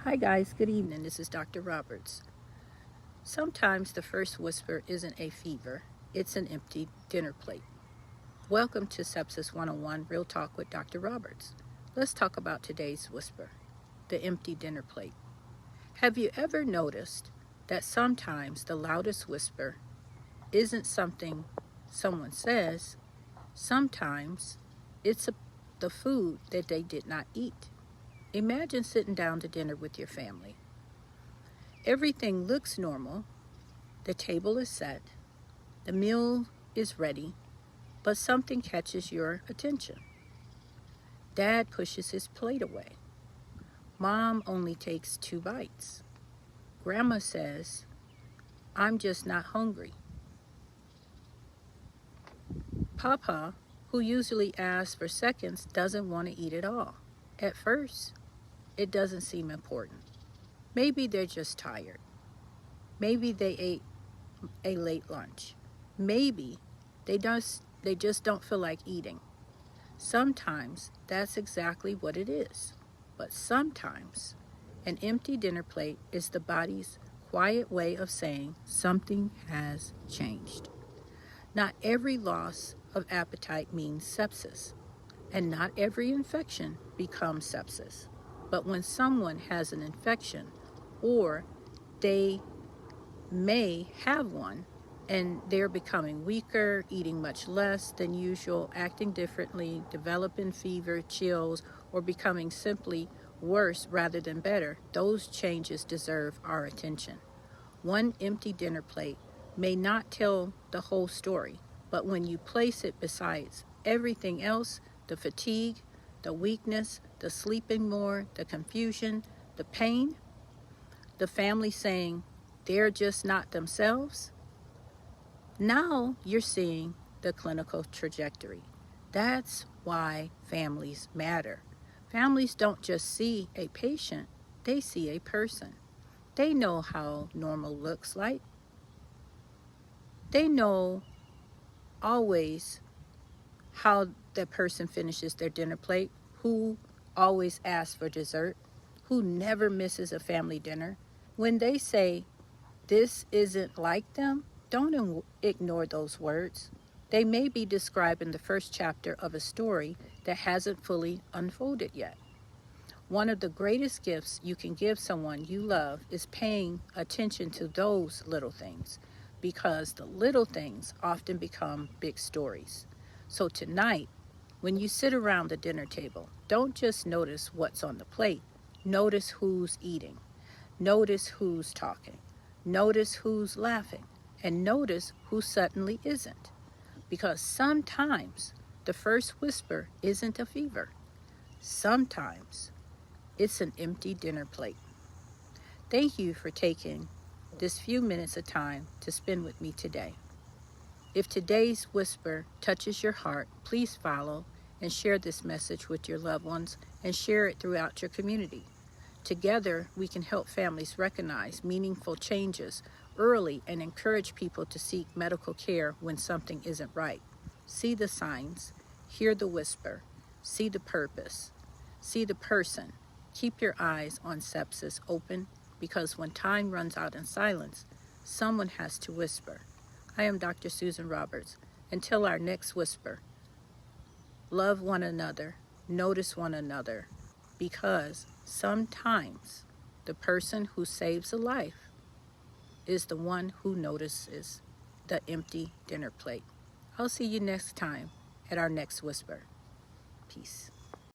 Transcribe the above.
Hi guys, good evening. This is Dr. Roberts. Sometimes the first whisper isn't a fever, it's an empty dinner plate. Welcome to Sepsis 101 Real Talk with Dr. Roberts. Let's talk about today's whisper, the empty dinner plate. Have you ever noticed that sometimes the loudest whisper isn't something someone says, sometimes it's the food that they did not eat? Imagine sitting down to dinner with your family. Everything looks normal, the table is set, the meal is ready, but something catches your attention. Dad pushes his plate away. Mom only takes 2 bites. Grandma says, "I'm just not hungry." Papa, who usually asks for seconds, doesn't want to eat at all. At first, it doesn't seem important. Maybe they're just tired. Maybe they ate a late lunch. Maybe they just don't feel like eating. Sometimes that's exactly what it is. But sometimes an empty dinner plate is the body's quiet way of saying something has changed. Not every loss of appetite means sepsis, and not every infection becomes sepsis. But when someone has an infection, or they may have one, and they're becoming weaker, eating much less than usual, acting differently, developing fever, chills, or becoming simply worse rather than better, those changes deserve our attention. One empty dinner plate may not tell the whole story, but when you place it besides everything else, the fatigue, the weakness, the sleeping more, the confusion, the pain, the family saying they're just not themselves, now you're seeing the clinical trajectory. That's why families matter. Families don't just see a patient, they see a person. They know how normal looks like. They know always how that person finishes their dinner plate, who always asks for dessert, who never misses a family dinner. When they say this isn't like them, don't ignore those words. They may be describing the first chapter of a story that hasn't fully unfolded yet. One of the greatest gifts you can give someone you love is paying attention to those little things, because the little things often become big stories. So tonight, when you sit around the dinner table, don't just notice what's on the plate. Notice who's eating. Notice who's talking. Notice who's laughing. And notice who suddenly isn't. Because sometimes the first whisper isn't a fever. Sometimes it's an empty dinner plate. Thank you for taking this few minutes of time to spend with me today. If today's whisper touches your heart, please follow and share this message with your loved ones and share it throughout your community. Together, we can help families recognize meaningful changes early and encourage people to seek medical care when something isn't right. See the signs, hear the whisper, see the purpose, see the person. Keep your eyes on sepsis open, because when time runs out in silence, someone has to whisper. I am Dr. Susan Roberts. Until our next whisper, love one another, notice one another, because sometimes the person who saves a life is the one who notices the empty dinner plate. I'll see you next time at our next whisper. Peace.